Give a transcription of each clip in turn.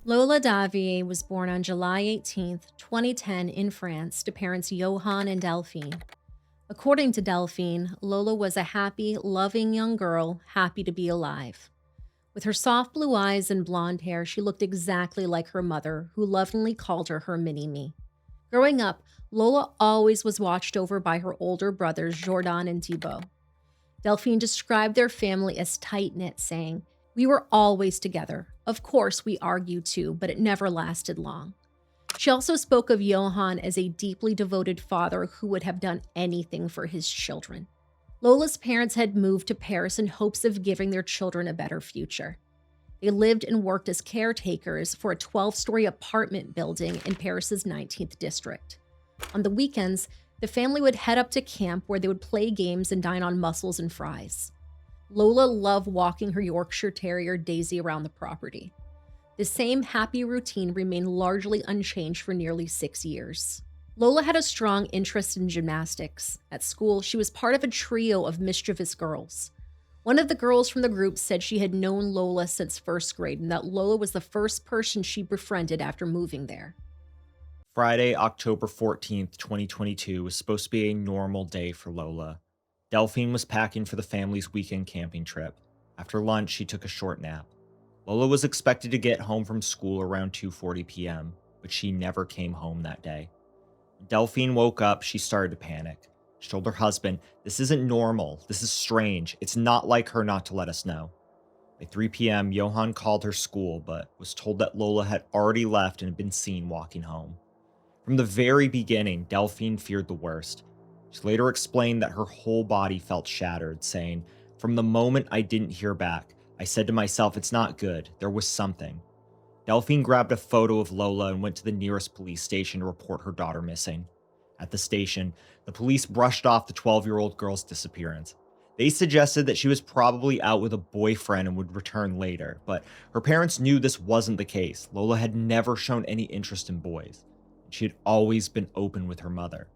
Lola Daviet was born on July 18, 2010 in France to parents Johann and Delphine. According to Delphine, Lola was a happy, loving young girl, happy to be alive. With her soft blue eyes and blonde hair, she looked exactly like her mother, who lovingly called her mini-me. Growing up, Lola always was watched over by her older brothers Jordan and Thibault. Delphine described their family as tight-knit, saying, "We were always together. Of course, we argued too, but it never lasted long." She also spoke of Johann as a deeply devoted father who would have done anything for his children. Lola's parents had moved to Paris in hopes of giving their children a better future. They lived and worked as caretakers for a 12-story apartment building in Paris's 19th district. On the weekends, the family would head up to camp where they would play games and dine on mussels and fries. Lola loved walking her Yorkshire Terrier Daisy around the property. The same happy routine remained largely unchanged for nearly 6 years. Lola had a strong interest in gymnastics. At school, she was part of a trio of mischievous girls. One of the girls from the group said she had known Lola since first grade and that Lola was the first person she befriended after moving there. Friday, October 14th, 2022 was supposed to be a normal day for Lola. Delphine was packing for the family's weekend camping trip. After lunch, she took a short nap. Lola was expected to get home from school around 2:40 p.m., but she never came home that day. When Delphine woke up, she started to panic. She told her husband, "This isn't normal. This is strange. It's not like her not to let us know." By 3 p.m., Johann called her school, but was told that Lola had already left and had been seen walking home. From the very beginning, Delphine feared the worst. She later explained that her whole body felt shattered, saying, "From the moment I didn't hear back, I said to myself, it's not good. There was something." Delphine grabbed a photo of Lola and went to the nearest police station to report her daughter missing. At the station, the police brushed off the 12-year-old girl's disappearance. They suggested that she was probably out with a boyfriend and would return later, but her parents knew this wasn't the case. Lola had never shown any interest in boys. She had always been open with her mother.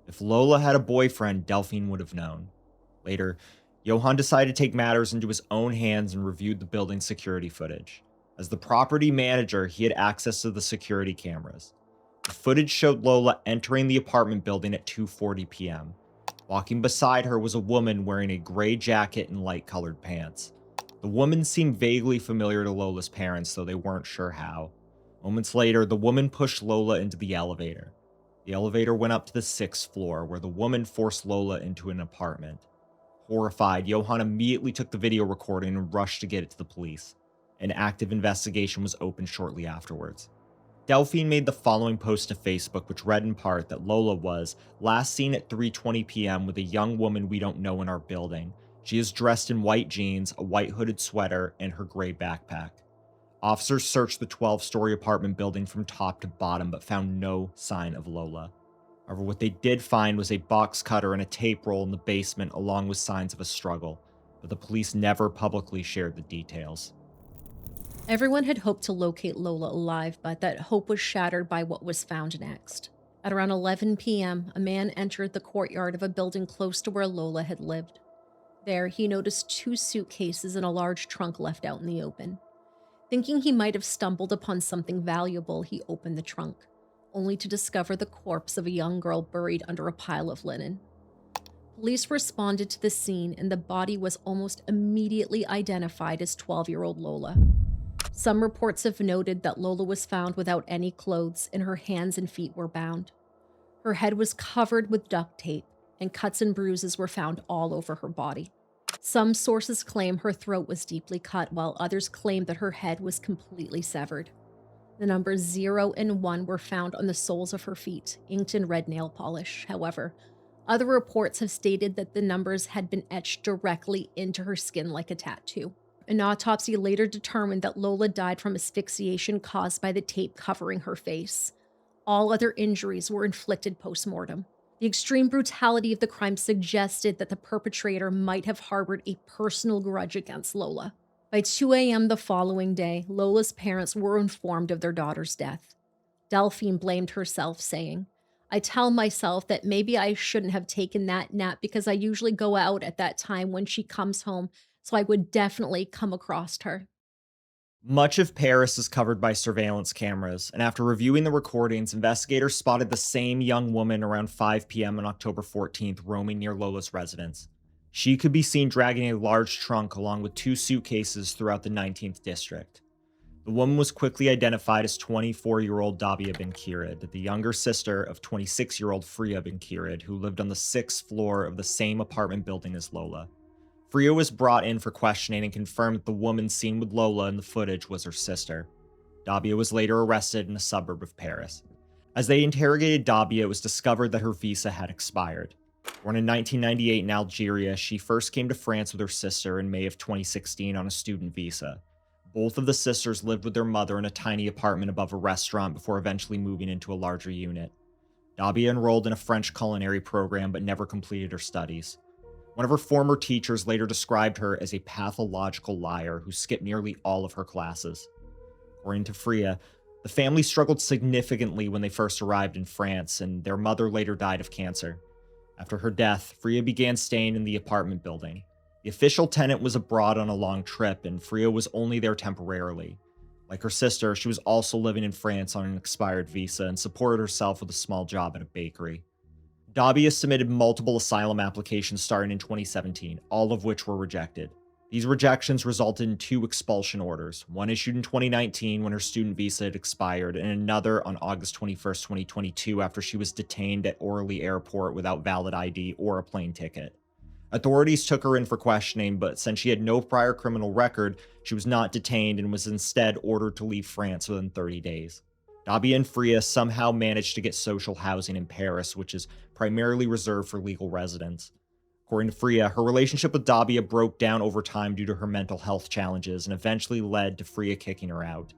If Lola had a boyfriend, Delphine would have known. Later, Johann decided to take matters into his own hands and reviewed the building's security footage. As the property manager, he had access to the security cameras. The footage showed Lola entering the apartment building at 2:40 p.m. Walking beside her was a woman wearing a gray jacket and light-colored pants. The woman seemed vaguely familiar to Lola's parents, though they weren't sure how. Moments later, the woman pushed Lola into the elevator. The elevator went up to the 6th floor, where the woman forced Lola into an apartment. Horrified, Johann immediately took the video recording and rushed to get it to the police. An active investigation was opened shortly afterwards. Delphine made the following post to Facebook, which read in part that Lola was last seen at 3:20 p.m. with a young woman we don't know in our building. She is dressed in white jeans, a white hooded sweater, and her gray backpack. Officers searched the 12-story apartment building from top to bottom but found no sign of Lola. However, what they did find was a box cutter and a tape roll in the basement along with signs of a struggle, but the police never publicly shared the details. Everyone had hoped to locate Lola alive, but that hope was shattered by what was found next. At around 11 p.m., a man entered the courtyard of a building close to where Lola had lived. There, he noticed two suitcases and a large trunk left out in the open. Thinking he might have stumbled upon something valuable, he opened the trunk, only to discover the corpse of a young girl buried under a pile of linen. Police responded to the scene, and the body was almost immediately identified as 12-year-old Lola. Some reports have noted that Lola was found without any clothes, and her hands and feet were bound. Her head was covered with duct tape, and cuts and bruises were found all over her body. Some sources claim her throat was deeply cut, while others claim that her head was completely severed. The numbers 0 and 1 were found on the soles of her feet, inked in red nail polish. However, other reports have stated that the numbers had been etched directly into her skin like a tattoo. An autopsy later determined that Lola died from asphyxiation caused by the tape covering her face. All other injuries were inflicted post-mortem. The extreme brutality of the crime suggested that the perpetrator might have harbored a personal grudge against Lola. By 2 a.m. the following day, Lola's parents were informed of their daughter's death. Delphine blamed herself, saying, "I tell myself that maybe I shouldn't have taken that nap because I usually go out at that time when she comes home, so I would definitely come across her." Much of Paris is covered by surveillance cameras, and after reviewing the recordings, investigators spotted the same young woman around 5 p.m. on October 14th roaming near Lola's residence. She could be seen dragging a large trunk along with 2 suitcases throughout the 19th district. The woman was quickly identified as 24-year-old Daviet Ben Kirid, the younger sister of 26-year-old Freya Ben Kirid, who lived on the 6th floor of the same apartment building as Lola. Freya was brought in for questioning and confirmed that the woman seen with Lola in the footage was her sister. Daviet was later arrested in a suburb of Paris. As they interrogated Daviet, it was discovered that her visa had expired. Born in 1998 in Algeria, she first came to France with her sister in May of 2016 on a student visa. Both of the sisters lived with their mother in a tiny apartment above a restaurant before eventually moving into a larger unit. Daviet enrolled in a French culinary program but never completed her studies. One of her former teachers later described her as a pathological liar who skipped nearly all of her classes. According to Freya, the family struggled significantly when they first arrived in France, and their mother later died of cancer. After her death, Freya began staying in the apartment building. The official tenant was abroad on a long trip, and Freya was only there temporarily. Like her sister, she was also living in France on an expired visa and supported herself with a small job at a bakery. Daviet submitted multiple asylum applications starting in 2017, all of which were rejected. These rejections resulted in 2 expulsion orders, one issued in 2019 when her student visa had expired, and another on August 21st, 2022 after she was detained at Orly Airport without valid ID or a plane ticket. Authorities took her in for questioning, but since she had no prior criminal record, she was not detained and was instead ordered to leave France within 30 days. Daviet and Freya somehow managed to get social housing in Paris, which is primarily reserved for legal residents. According to Freya, her relationship with Daviet broke down over time due to her mental health challenges and eventually led to Freya kicking her out.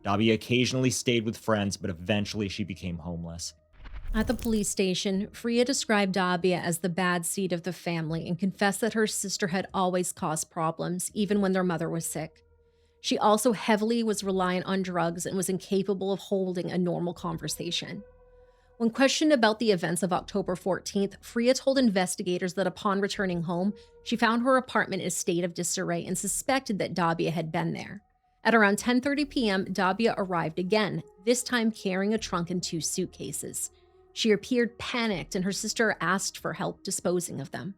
Daviet occasionally stayed with friends, but eventually she became homeless. At the police station, Freya described Daviet as the bad seed of the family and confessed that her sister had always caused problems, even when their mother was sick. She also heavily was reliant on drugs and was incapable of holding a normal conversation. When questioned about the events of October 14th, Freya told investigators that upon returning home, she found her apartment in a state of disarray and suspected that Daviet had been there. At around 10:30 p.m., Daviet arrived again, this time carrying a trunk and 2 suitcases. She appeared panicked, and her sister asked for help disposing of them.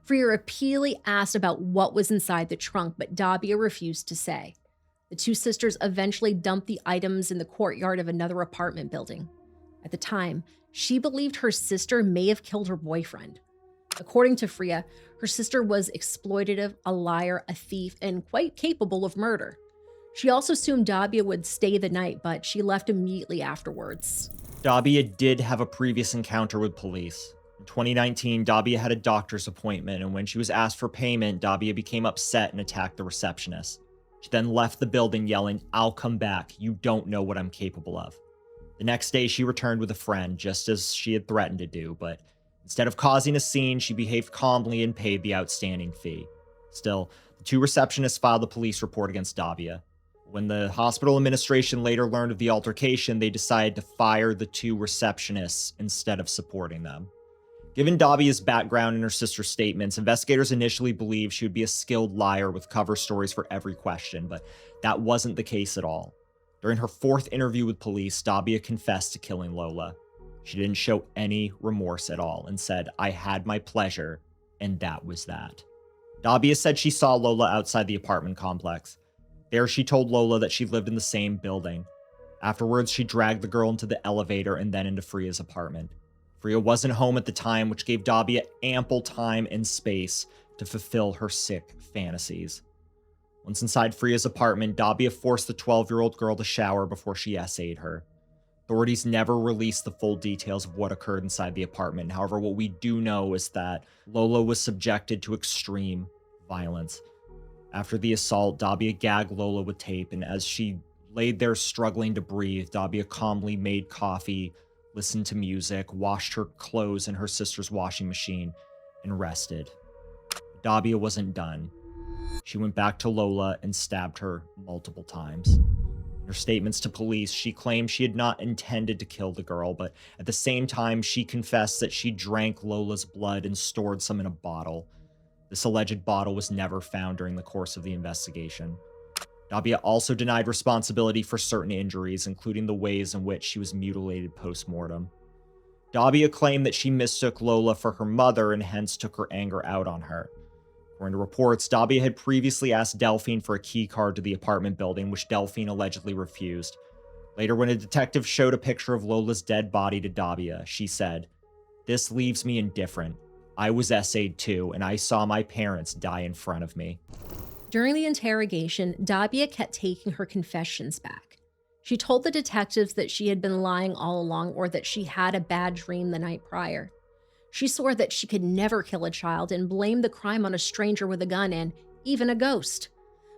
Freya repeatedly asked about what was inside the trunk, but Daviet refused to say. The 2 sisters eventually dumped the items in the courtyard of another apartment building. At the time, she believed her sister may have killed her boyfriend. According to Freya, her sister was exploitative, a liar, a thief, and quite capable of murder. She also assumed Daviet would stay the night, but she left immediately afterwards. Daviet did have a previous encounter with police. In 2019, Daviet had a doctor's appointment, and when she was asked for payment, Daviet became upset and attacked the receptionist. She then left the building yelling, "I'll come back, you don't know what I'm capable of." The next day, she returned with a friend, just as she had threatened to do, but instead of causing a scene, she behaved calmly and paid the outstanding fee. Still, the 2 receptionists filed a police report against Daviet. When the hospital administration later learned of the altercation, they decided to fire the 2 receptionists instead of supporting them. Given Daviet's background and her sister's statements, investigators initially believed she would be a skilled liar with cover stories for every question, but that wasn't the case at all. During her 4th interview with police, Daviet confessed to killing Lola. She didn't show any remorse at all and said, "I had my pleasure, and that was that." Daviet said she saw Lola outside the apartment complex. There, she told Lola that she lived in the same building. Afterwards, she dragged the girl into the elevator and then into Freya's apartment. Freya wasn't home at the time, which gave Daviet ample time and space to fulfill her sick fantasies. Once inside Freya's apartment, Daviet forced the 12-year-old girl to shower before she essayed her. Authorities never released the full details of what occurred inside the apartment. However, what we do know is that Lola was subjected to extreme violence. After the assault, Daviet gagged Lola with tape, and as she laid there struggling to breathe, Daviet calmly made coffee, listened to music, washed her clothes in her sister's washing machine, and rested. Daviet wasn't done. She went back to Lola and stabbed her multiple times. In her statements to police, she claimed she had not intended to kill the girl, but at the same time, she confessed that she drank Lola's blood and stored some in a bottle. This alleged bottle was never found during the course of the investigation. Daviet also denied responsibility for certain injuries, including the ways in which she was mutilated post-mortem. Daviet claimed that she mistook Lola for her mother and hence took her anger out on her. According to reports, Daviet had previously asked Delphine for a key card to the apartment building, which Delphine allegedly refused. Later, when a detective showed a picture of Lola's dead body to Daviet, she said, "This leaves me indifferent. I was essayed too, and I saw my parents die in front of me." During the interrogation, Daviet kept taking her confessions back. She told the detectives that she had been lying all along or that she had a bad dream the night prior. She swore that she could never kill a child and blamed the crime on a stranger with a gun and even a ghost.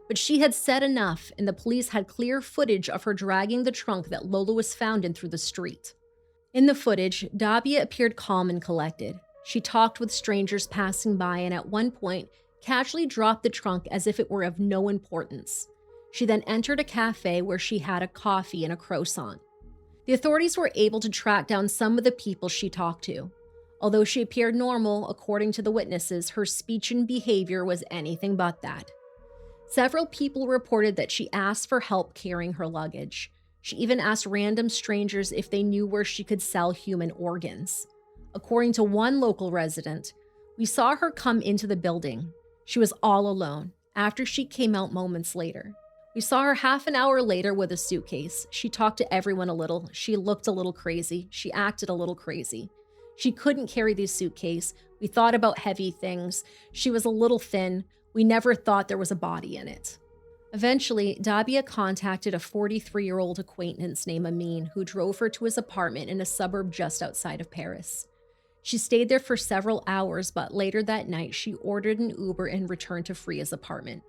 But she had said enough, and the police had clear footage of her dragging the trunk that Lola was found in through the street. In the footage, Daviet appeared calm and collected. She talked with strangers passing by and at one point casually dropped the trunk as if it were of no importance. She then entered a cafe where she had a coffee and a croissant. The authorities were able to track down some of the people she talked to. Although she appeared normal, according to the witnesses, her speech and behavior was anything but that. Several people reported that she asked for help carrying her luggage. She even asked random strangers if they knew where she could sell human organs. According to one local resident, "We saw her come into the building. She was all alone, after she came out moments later. We saw her half an hour later with a suitcase. She talked to everyone a little. She looked a little crazy. She acted a little crazy. She couldn't carry the suitcase. We thought about heavy things. She was a little thin. We never thought there was a body in it." Eventually, Daviet contacted a 43-year-old acquaintance named Amin, who drove her to his apartment in a suburb just outside of Paris. She stayed there for several hours, but later that night, she ordered an Uber and returned to Freya's apartment.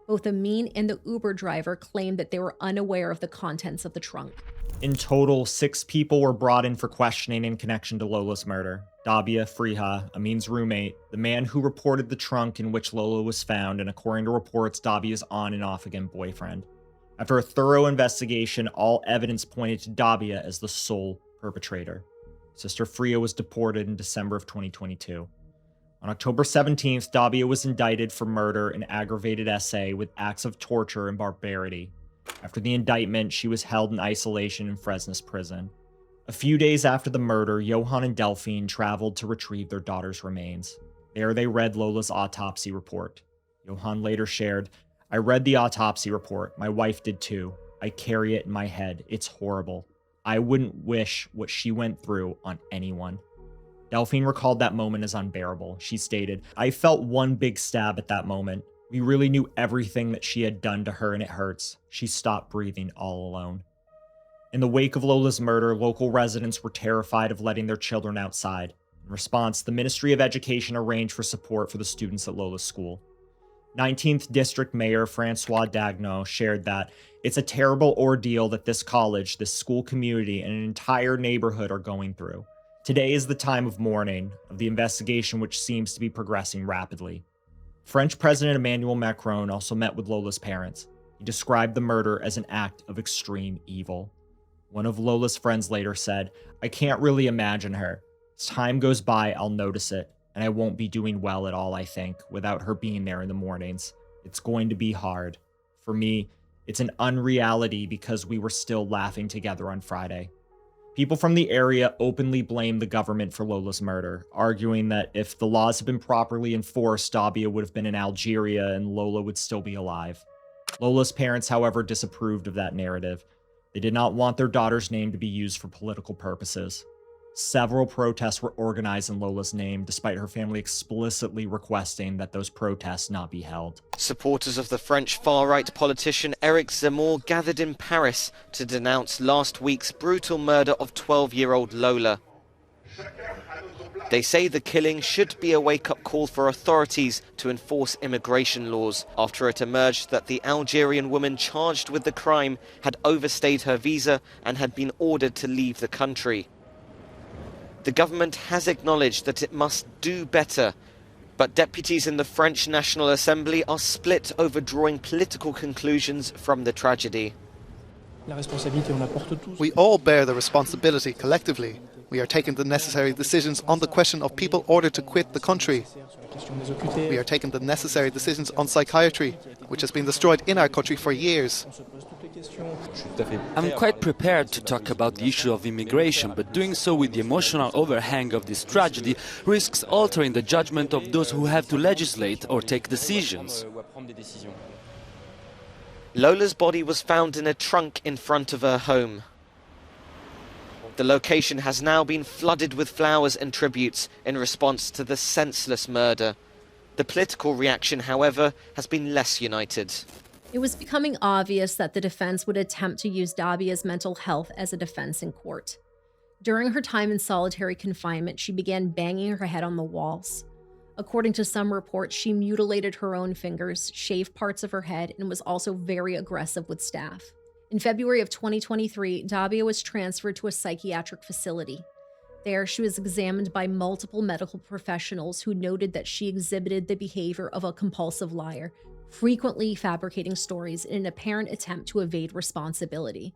Both Amin and the Uber driver claimed that they were unaware of the contents of the trunk. In total, 6 people were brought in for questioning in connection to Lola's murder. Daviet, Freya, Amin's roommate, the man who reported the trunk in which Lola was found, and according to reports, Daviet's on and off again boyfriend. After a thorough investigation, all evidence pointed to Daviet as the sole perpetrator. Sister Freya was deported in December of 2022. On October 17th, Daviet was indicted for murder and aggravated SA with acts of torture and barbarity. After the indictment, she was held in isolation in Fresnes prison. A few days after the murder, Johan and Delphine traveled to retrieve their daughter's remains. There they read Lola's autopsy report. Johan later shared, "I read the autopsy report. My wife did too. I carry it in my head. It's horrible. I wouldn't wish what she went through on anyone." Delphine recalled that moment as unbearable. She stated, "I felt one big stab at that moment. We really knew everything that she had done to her and it hurts. She stopped breathing all alone." In the wake of Lola's murder, local residents were terrified of letting their children outside. In response, the Ministry of Education arranged for support for the students at Lola's school. 19th District Mayor Francois Dagno shared that, "It's a terrible ordeal that this college, this school community, and an entire neighborhood are going through. Today is the time of mourning, of the investigation which seems to be progressing rapidly." French President Emmanuel Macron also met with Lola's parents. He described the murder as an act of extreme evil. One of Lola's friends later said, "I can't really imagine her. As time goes by, I'll notice it, and I won't be doing well at all, I think, without her being there in the mornings. It's going to be hard. For me, it's an unreality because we were still laughing together on Friday." People from the area openly blamed the government for Lola's murder, arguing that if the laws had been properly enforced, Daviet would have been in Algeria and Lola would still be alive. Lola's parents, however, disapproved of that narrative. They did not want their daughter's name to be used for political purposes. Several protests were organized in Lola's name, despite her family explicitly requesting that those protests not be held. Supporters of the French far-right politician Éric Zemmour gathered in Paris to denounce last week's brutal murder of 12-year-old Lola. They say the killing should be a wake-up call for authorities to enforce immigration laws after it emerged that the Algerian woman charged with the crime had overstayed her visa and had been ordered to leave the country. The government has acknowledged that it must do better, but deputies in the French National Assembly are split over drawing political conclusions from the tragedy. We all bear the responsibility collectively. We are taking the necessary decisions on the question of people ordered to quit the country. We are taking the necessary decisions on psychiatry, which has been destroyed in our country for years. I'm quite prepared to talk about the issue of immigration, but doing so with the emotional overhang of this tragedy risks altering the judgment of those who have to legislate or take decisions. Lola's body was found in a trunk in front of her home. The location has now been flooded with flowers and tributes in response to the senseless murder. The political reaction, however, has been less united. It was becoming obvious that the defense would attempt to use Daviet's mental health as a defense in court. During her time in solitary confinement, she began banging her head on the walls. According to some reports, she mutilated her own fingers, shaved parts of her head, and was also very aggressive with staff. In February of 2023, Daviet was transferred to a psychiatric facility. There, she was examined by multiple medical professionals who noted that she exhibited the behavior of a compulsive liar, frequently fabricating stories in an apparent attempt to evade responsibility.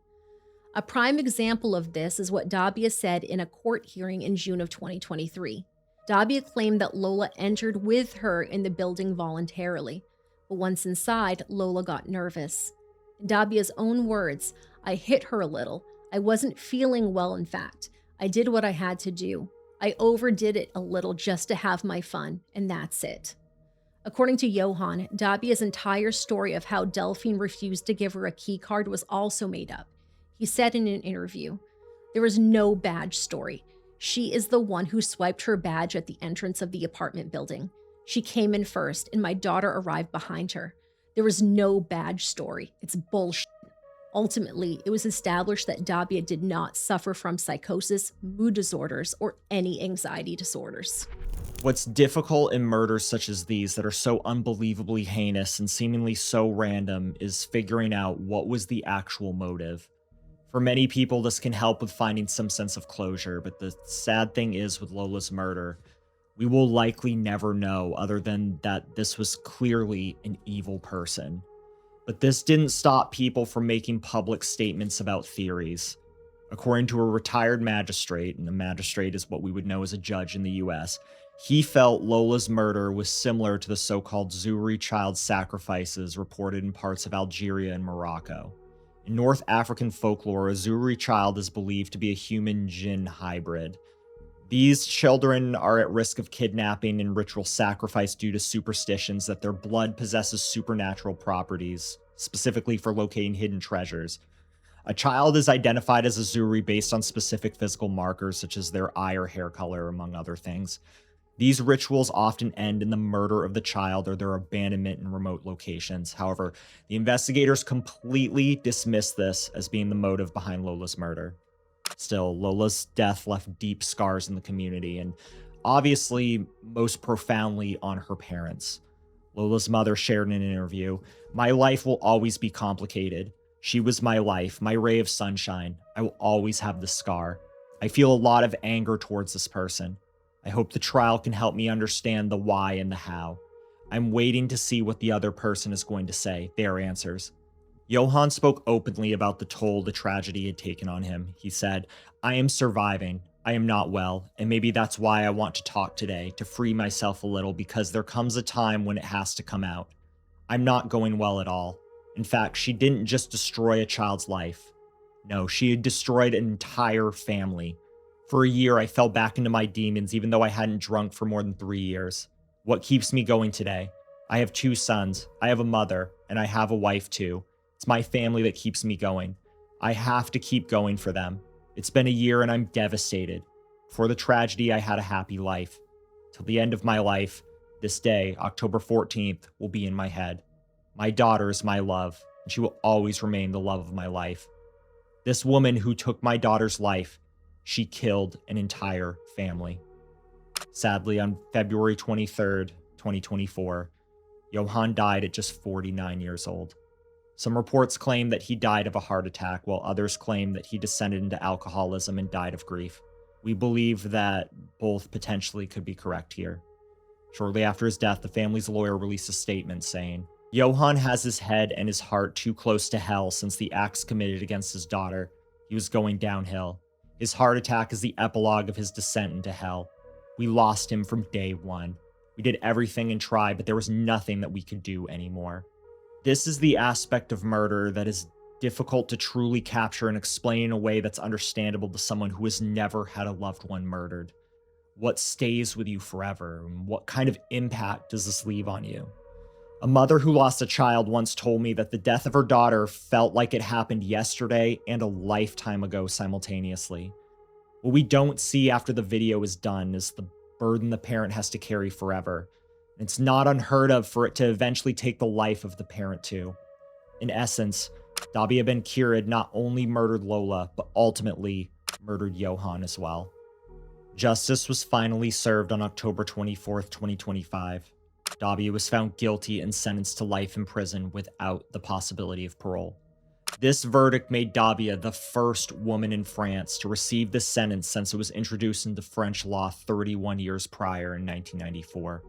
A prime example of this is what Daviet said in a court hearing in June of 2023. Daviet claimed that Lola entered with her in the building voluntarily, but once inside, Lola got nervous. In Daviet's own words, "I hit her a little. I wasn't feeling well, in fact. I did what I had to do. I overdid it a little just to have my fun, and that's it." According to Johan, Daviet's entire story of how Delphine refused to give her a key card was also made up. He said in an interview, "There is no badge story. She is the one who swiped her badge at the entrance of the apartment building. She came in first, and my daughter arrived behind her. There is no badge story. It's bullshit." Ultimately, it was established that Daviet did not suffer from psychosis, mood disorders, or any anxiety disorders. What's difficult in murders such as these that are so unbelievably heinous and seemingly so random is figuring out what was the actual motive. For many people, this can help with finding some sense of closure, but the sad thing is with Lola's murder, we will likely never know other than that this was clearly an evil person. But this didn't stop people from making public statements about theories. According to a retired magistrate, and a magistrate is what we would know as a judge in the US, he felt Lola's murder was similar to the so-called Zuri child sacrifices reported in parts of Algeria and Morocco. In North African folklore, a Zuri child is believed to be a human-jinn hybrid. These children are at risk of kidnapping and ritual sacrifice due to superstitions that their blood possesses supernatural properties, specifically for locating hidden treasures. A child is identified as a Zuri based on specific physical markers such as their eye or hair color, among other things. These rituals often end in the murder of the child or their abandonment in remote locations. However, the investigators completely dismissed this as being the motive behind Lola's murder. Still, Lola's death left deep scars in the community, and obviously, most profoundly on her parents. Lola's mother shared in an interview, "My life will always be complicated. She was my life, my ray of sunshine. I will always have this scar. I feel a lot of anger towards this person. I hope the trial can help me understand the why and the how. I'm waiting to see what the other person is going to say, their answers." Johan spoke openly about the toll the tragedy had taken on him. He said, "I am surviving. I am not well, and maybe that's why I want to talk today, to free myself a little, because there comes a time when it has to come out. I'm not going well at all. In fact, she didn't just destroy a child's life. No, she had destroyed an entire family. For a year, I fell back into my demons, even though I hadn't drunk for more than 3 years. What keeps me going today? I have 2 sons, I have a mother, and I have a wife too. It's my family that keeps me going. I have to keep going for them. It's been a year and I'm devastated. Before the tragedy, I had a happy life. Till the end of my life, this day, October 14th, will be in my head. My daughter is my love, and she will always remain the love of my life. This woman who took my daughter's life, she killed an entire family." Sadly, on February 23rd, 2024, Johan died at just 49 years old. Some reports claim that he died of a heart attack, while others claim that he descended into alcoholism and died of grief. We believe that both potentially could be correct here. Shortly after his death, the family's lawyer released a statement saying, "Johan has his head and his heart too close to hell since the acts committed against his daughter. He was going downhill. His heart attack is the epilogue of his descent into hell. We lost him from day one. We did everything and tried, but there was nothing that we could do anymore. This is the aspect of murder that is difficult to truly capture and explain in a way that's understandable to someone who has never had a loved one murdered. What stays with you forever? And what kind of impact does this leave on you? A mother who lost a child once told me that the death of her daughter felt like it happened yesterday and a lifetime ago simultaneously. What we don't see after the video is done is the burden the parent has to carry forever. It's not unheard of for it to eventually take the life of the parent too. In essence, Daviet Ben Kirid not only murdered Lola, but ultimately murdered Johan as well. Justice was finally served on October 24th, 2025. Daviet was found guilty and sentenced to life in prison without the possibility of parole. This verdict made Daviet the first woman in France to receive this sentence since it was introduced into French law 31 years prior in 1994.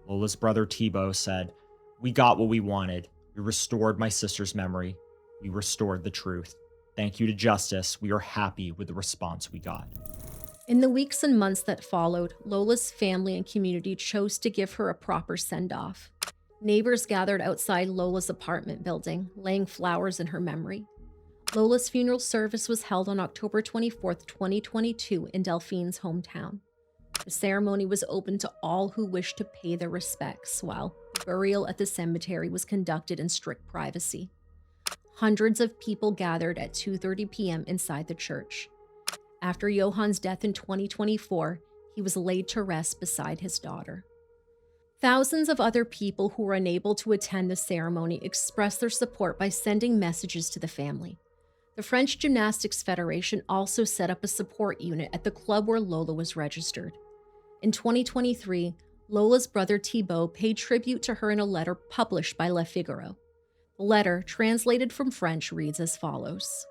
Lola's brother Thibault said, "We got what we wanted. We restored my sister's memory. We restored the truth. Thank you to justice. We are happy with the response we got." In the weeks and months that followed, Lola's family and community chose to give her a proper send-off. Neighbors gathered outside Lola's apartment building, laying flowers in her memory. Lola's funeral service was held on October 24th, 2022 in Delphine's hometown. The ceremony was open to all who wished to pay their respects, while the burial at the cemetery was conducted in strict privacy. Hundreds of people gathered at 2:30 p.m. inside the church. After Johan's death in 2024, he was laid to rest beside his daughter. Thousands of other people who were unable to attend the ceremony expressed their support by sending messages to the family. The French Gymnastics Federation also set up a support unit at the club where Lola was registered. In 2023, Lola's brother Thibault paid tribute to her in a letter published by Le Figaro. The letter, translated from French, reads as follows.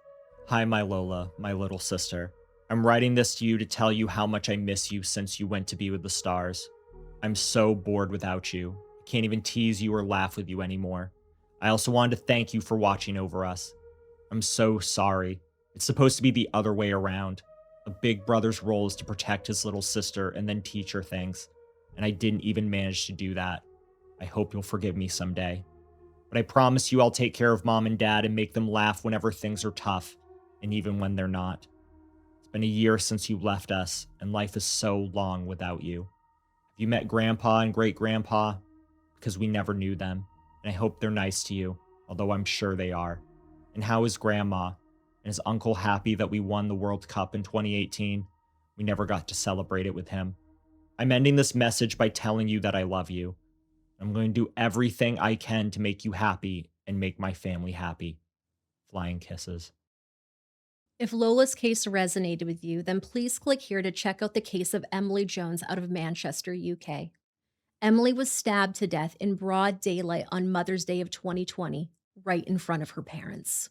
"Hi, my Lola, my little sister. I'm writing this to you to tell you how much I miss you since you went to be with the stars. I'm so bored without you. I can't even tease you or laugh with you anymore. I also wanted to thank you for watching over us. I'm so sorry. It's supposed to be the other way around. A big brother's role is to protect his little sister and then teach her things. And I didn't even manage to do that. I hope you'll forgive me someday. But I promise you I'll take care of mom and dad and make them laugh whenever things are tough, and even when they're not. It's been a year since you left us, and life is so long without you. Have you met Grandpa and Great-Grandpa? Because we never knew them, and I hope they're nice to you, although I'm sure they are. And how is Grandma? And is Uncle happy that we won the World Cup in 2018? We never got to celebrate it with him. I'm ending this message by telling you that I love you. I'm going to do everything I can to make you happy and make my family happy. Flying kisses." If Lola's case resonated with you, then please click here to check out the case of Emily Jones out of Manchester, UK. Emily was stabbed to death in broad daylight on Mother's Day of 2020, right in front of her parents.